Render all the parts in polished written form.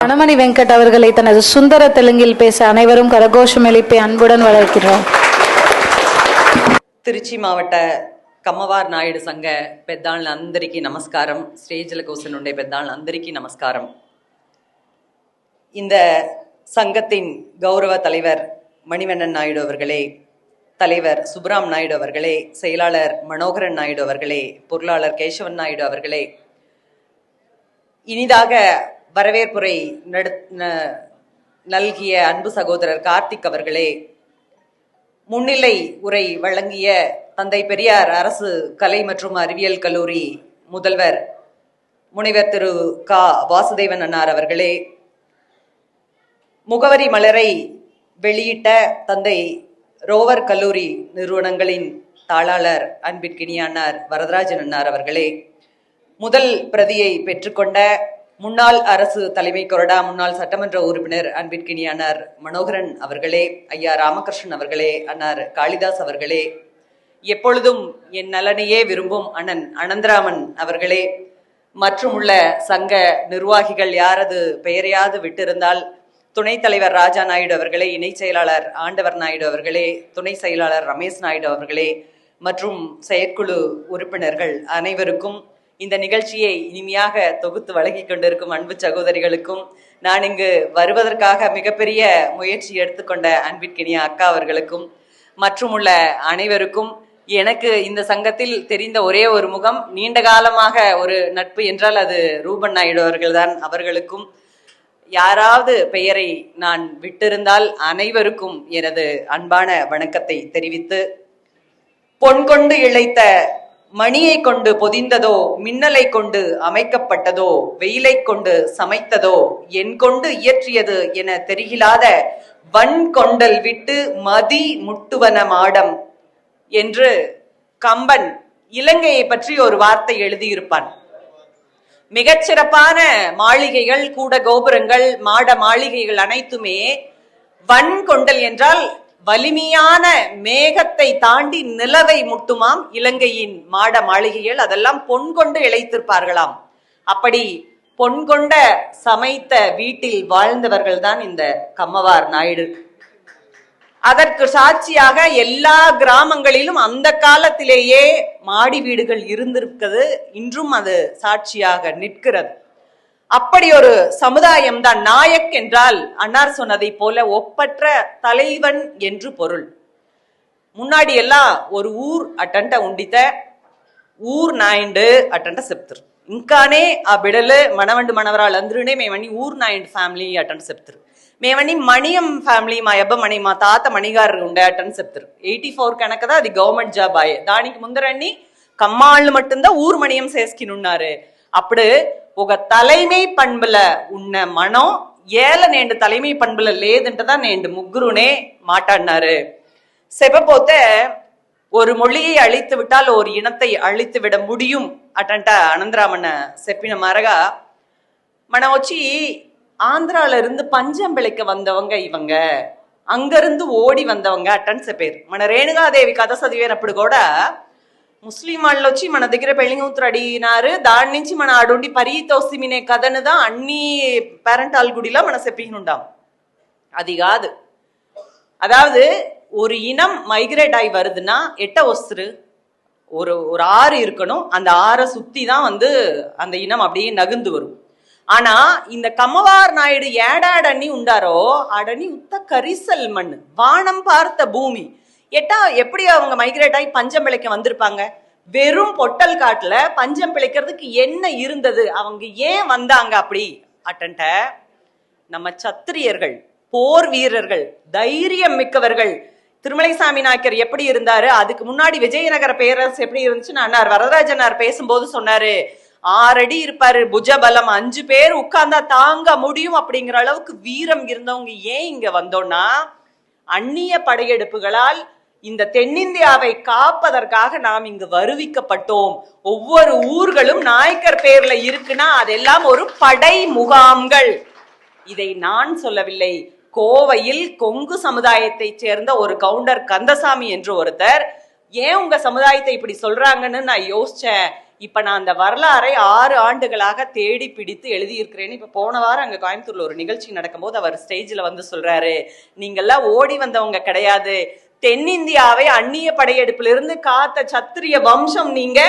வனமணி வெங்கட் அவர்களை தனது சுந்தர தெலுங்கில் பேச அனைவரும் கரகோஷம் எழுப்பி அன்புடன் வளர்க்கிறோம். తిరుచి మావట కమ్మవార్ నాయుడు సంఘ పెద్దాళ్ళందరికీ నమస్కారం. స్టేజ్ల కోసం ఉండే పెద్దాళ్ళందరికీ నమస్కారం. இந்த சங்கத்தின் கௌரவ தலைவர் மணிவண்ணன் நாயுடு அவர்களே, தலைவர் சுப்ராம் நாயுடு அவர்களே, செயலாளர் மனோகரன் நாயுடு அவர்களே, பொருளாளர் கேசவன் நாயுடு அவர்களே, இனிதாக வரவேற்புரை நல்கிய அன்பு சகோதரர் கார்த்திக் அவர்களே, முன்னிலை உரை வழங்கிய தந்தை பெரியார் அரசு கலை மற்றும் அறிவியல் கல்லூரி முதல்வர் முனைவர் திரு க வாசுதேவன் அன்னார் அவர்களே, முகவரி மலரை வெளியிட்ட தந்தை ரோவர் கல்லூரி நிறுவனங்களின் தாளாளர் அன்பிற்கினிய அன்னார் வரதராஜன் அன்னார் அவர்களே, முதல் பிரதியை பெற்றுக்கொண்ட முன்னாள் அரசு தலைமை கொறடா முன்னாள் சட்டமன்ற உறுப்பினர் அன்பிற்கினிய அன்னார் மனோகரன் அவர்களே, ஐயா ராமகிருஷ்ணன் அவர்களே, அன்னார் காளிதாஸ் அவர்களே, எப்பொழுதும் என் நலனையே விரும்பும் அண்ணன் அனந்தராமன் அவர்களே, மற்றும் உள்ள சங்க நிர்வாகிகள் யாரது பெயரையாது விட்டிருந்தால் துணைத் தலைவர் ராஜா நாயுடு அவர்களே, இணை செயலாளர் ஆண்டவர் நாயுடு அவர்களே, துணை செயலாளர் ரமேஷ் நாயுடு அவர்களே மற்றும் செயற்குழு உறுப்பினர்கள் அனைவருக்கும், இந்த நிகழ்ச்சியை இனிமையாக தொகுத்து வழங்கி கொண்டிருக்கும் அன்பு சகோதரிகளுக்கும், நான் இங்கு வருவதற்காக மிகப்பெரிய முயற்சி எடுத்துக்கொண்ட அன்பிற்கினிய அக்கா அவர்களுக்கும் மற்றும் உள்ள அனைவருக்கும், எனக்கு இந்த சங்கத்தில் தெரிந்த ஒரே ஒரு முகம், நீண்ட காலமாக ஒரு நட்பு என்றால் அது ரூபன் நாயுடு அவர்கள்தான். அவர்களுக்கும், யாராவது பெயரை நான் விட்டிருந்தால் அனைவருக்கும் எனது அன்பான வணக்கத்தை தெரிவித்து, பொன் கொண்டு இழைத்த மணியை கொண்டு பொதிந்ததோ, மின்னலை கொண்டு அமைக்கப்பட்டதோ, வெயிலை கொண்டு சமைத்ததோ, என் கொண்டு இயற்றியது என தெரிகிலாத வன் கொண்டல் விட்டு மதி முட்டுவன மாடம் என்று கம்பன் இலங்கையை பற்றி ஒரு வார்த்தை எழுதியிருப்பான். மிகச்சிறப்பான மாளிகைகள், கூட கோபுரங்கள், மாட மாளிகைகள் அனைத்துமே வன் கொண்டல் என்றால் வலிமையான மேகத்தை தாண்டி நிலவை முட்டுமாம் இலங்கையின் மாட மாளிகைகள். அதெல்லாம் பொன் கொண்டு இழைத்திருப்பார்களாம். அப்படி பொன் கொண்ட சமைத்த வீட்டில் வாழ்ந்தவர்கள் தான் இந்த கம்மவார் நாயுடு. அதற்கு சாட்சியாக எல்லா கிராமங்களிலும் அந்த காலத்திலேயே மாடி வீடுகள் இருந்திருக்கிறது. இன்றும் அது சாட்சியாக நிற்கிறது. அப்படி ஒரு சமுதாயம் தான். நாயக் என்றால் அன்னார் சொன்னதை போல ஒப்பற்ற தலைவன் என்று பொருள். முன்னாடி எல்லாம் ஒரு ஊர் அட்டன்ட உண்டித்த ஊர் நாயுண்டு அட்டன்ட செப்திரு ఇంకానే ఆ బిడలు మనవండి మనవరాళ్ళందరూనే మేమని ఊరు నాయుడు ఫ్యామిలీ అటని చెప్తారు. మేమని మణియం ఫ్యామిలీ మా అబ్బ మణి మా తాత మణిగారు ఉండే అటని చెప్తారు. 84 కనుకదా అది గవర్నమెంట్ జాబ్ ఆయే. దానికి ముందరండి కమ్మాళ్ళు మట్టుందా ఊరు మణియం చేసుకున్నారు. అప్పుడు ఒక தலைமை பண்புல ఉన్న மனம் ஏல நேண்டு தலைமை பண்புல లేదంటదా నేండు ముగ్గురునే మాట్లాడినారు. చెప్పపోతే ஒரு மொழியை அழித்து விட்டால் ஒரு இனத்தை அழித்து விட முடியும் అటంట అనంతరామన్న చెప్పిన మారగా మనం వచ్చి ఆంధ్రాல இருந்து పంజంబిళికి வந்தவங்க ఇవంగ, అంగருந்து ఓడి వందవంగ అటని చెప్పారు. మన రేణుగాదేవి కథ చదివేనప్పుడు కూడా ముస్లిం వాళ్ళు వచ్చి మన దగ్గర పెళ్లిగూతురు అడిగినారు. దాని నుంచి మన ఆడుండి పరీతోసిమినే కథను தான் అన్ని பேரண்டால் குடில మన చెప్పినుండాం. అది కాదు. அதாவது ஒரு இனம் மைக்ரேட் ஆகி வருதுன்னா எட்ட ஒஸ்ரு ஒரு ஆறு இருக்கணும். அந்த ஆறை சுத்தி தான் அந்த இனம் அப்படியே நகுந்து வரும். ஆனா இந்த கம்மவார் நாயுடு ஏடாடனி உண்டாரோ அடனி உத்த கரிசல் மண், வானம் பார்த்த பூமி. எட்டா எப்படி அவங்க மைக்ரேட் ஆகி பஞ்சம் பிழைக்க வந்திருப்பாங்க? வெறும் பொட்டல் காட்டுல பஞ்சம் பிழைக்கிறதுக்கு என்ன இருந்தது? அவங்க ஏன் வந்தாங்க? அப்படி அட்டன்ட நம்ம சத்திரியர்கள், போர் வீரர்கள், தைரியம் மிக்கவர்கள். திருமலைசாமி நாயக்கர் எப்படி இருந்தாரு, அதுக்கு முன்னாடி விஜயநகர பேரரசு எப்படி இருந்துச்சுன்னு அண்ணார் வரதராஜனார் பேசும்போது சொன்னாரு. 6 அடி இருப்பாரு, புஜபலம், 5 பேர் உட்கார்ந்தா தாங்க முடியும் அப்படிங்கிற அளவுக்கு வீரம் இருந்தவங்க ஏன் இங்க வந்தோம்னா, அந்நிய படையெடுப்புகளால் இந்த தென்னிந்தியாவை காப்பதற்காக நாம் இங்கு வருவிக்கப்பட்டோம். ஒவ்வொரு ஊர்களும் நாயக்கர் பேர்ல இருக்குன்னா அதெல்லாம் ஒரு படை முகாம்கள். இதை நான் சொல்லவில்லை. கோவையில் கொங்கு சமுதாயத்தை சேர்ந்த ஒரு கவுண்டர் கந்தசாமி என்று ஒருத்தர், ஏன் உங்க சமுதாயத்தை இப்படி சொல்றாங்கன்னு நான் யோசிச்சேன். இப்ப நான் அந்த வரலாறை 6 ஆண்டுகளாக தேடி பிடித்து எழுதியிருக்கிறேன்னு இப்ப போன வாரம் அங்க கோயம்புத்தூர்ல ஒரு நிகழ்ச்சி நடக்கும்போது அவர் ஸ்டேஜ்ல வந்து சொல்றாரு, நீங்கெல்லாம் ஓடி வந்தவங்க கிடையாது, தென்னிந்தியாவை அந்நிய படையெடுப்பிலிருந்து காத்த சத்திரிய வம்சம் நீங்க,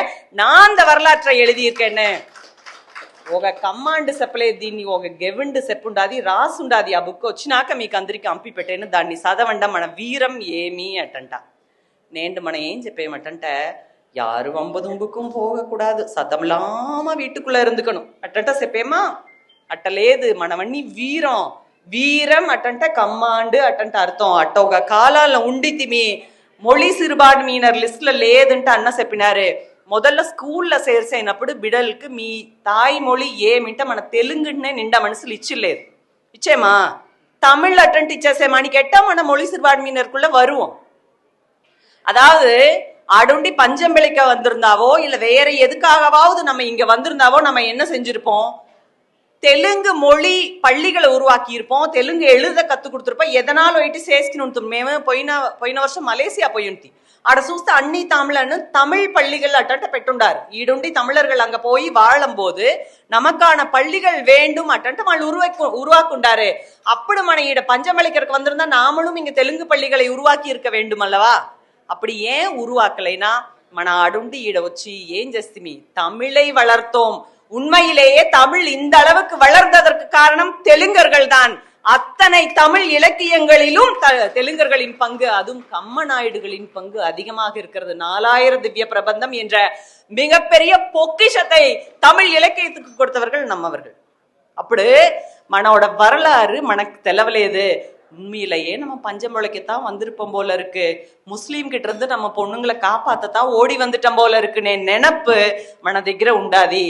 நான் அந்த வரலாற்றை எழுதியிருக்கேன்னு. ఒక కమాండ్ చెప్పలేదు దీన్ని, ఒక గెవిండ్ చెప్పుండాది రాసుండాది ఆ బుక్ వచ్చినాక మీకు అందరికి అంపి పెట్టాను, దాన్ని చదవండి మన వీరం ఏమి అటంట. నేను మనం ఏం చెప్పేయమటంటే, யாரு வம்பதும்புக்கும் போகக்கூடாது, சத்தமில்லாம வீட்டுக்குள்ள இருந்துக்கணும் அட்டంట చెప్పేమా. అట్టలేదు మనవన్నీ వీరం, వీరం అటంట కమాండ్ అటంట అర్థం. అట్ట ఒక కాలాల్లో ఉండితిమి, మొళి సిరుబాటు మీనర్ లిస్ట్లో లేదంటే అన్న చెప్పినారు. మొదల్లో స్కూల్లో చేర్చైనప్పుడు బిడల్కి మీ తాయి మொழி ఏమింటే మన తెలుగునే నిండా మనసులు ఇచ్చిలేదు, ఇచ్చేమా தமிழ் அட்டன்ட்டு இச்சேசேமா, நீ கேட்டா మన மொழி சிறுபான்மையினருக்குள்ள வருவோம். அதாவது அடுண்டி பஞ்சம் பிழைக்க வந்திருந்தாவோ இல்ல வேற எதுக்காகவாவது நம்ம இங்க வந்திருந்தாவோ நம்ம என்ன செஞ்சிருப்போம், தெலுங்கு மொழி பள்ளிகளை உருவாக்கி இருப்போம், தெலுங்கு எழுத கத்து கொடுத்துருப்போம். எதனால போயிட்டு சேஸ்கின்னு మేము పోయిన వర్షం మలేసియా పోయి ఉంటి, ఆడ చూస్తే అన్ని తమిళను தமிழ் பள்ளிகள் அட்டட்ட பெட்டுண்டார். ஈடுண்டி தமிழர்கள் அங்க போய் வாழும் போது நமக்கான பள்ளிகள் வேண்டும் அட்டன்ட்டு వాళ్ళు உருவாக்குண்டாரு. அப்படி మన ఈడ பஞ்சமளிக்கிறதுக்கு வந்திருந்தா நாமளும் இங்க தெலுங்கு பள்ளிகளை உருவாக்கி இருக்க வேண்டும் அல்லவா. அப்படி ஏன் உருவாக்கலைனா మన అడుండి ఈడ వచ్చి ఏం చేస్తిమి, தமிழை வளர்த்தோம். உண்மையிலேயே தமிழ் இந்த அளவுக்கு வளர்ந்ததற்கு காரணம் தெலுங்கர்கள் தான். அத்தனை தமிழ் இலக்கியங்களிலும் தெலுங்கர்களின் பங்கு, அதுவும் கம்மநாயுடுகளின் பங்கு அதிகமாக இருக்கிறது. 4000 திவ்ய பிரபந்தம் என்ற மிகப்பெரிய பொக்கிஷத்தை தமிழ் இலக்கியத்துக்கு கொடுத்தவர்கள் நம்மவர்கள். அப்படி மனோட வரலாறு மனக்கு தெலவலேது. உண்மையிலேயே நம்ம பஞ்சம் முளைக்கத்தான் வந்திருப்போம் போல இருக்கு, முஸ்லீம் கிட்ட இருந்து நம்ம பொண்ணுங்களை காப்பாத்தத்தான் ஓடி வந்துட்டோம் போல இருக்குன்னு நினைப்பு మన దగ్గర ఉండాది.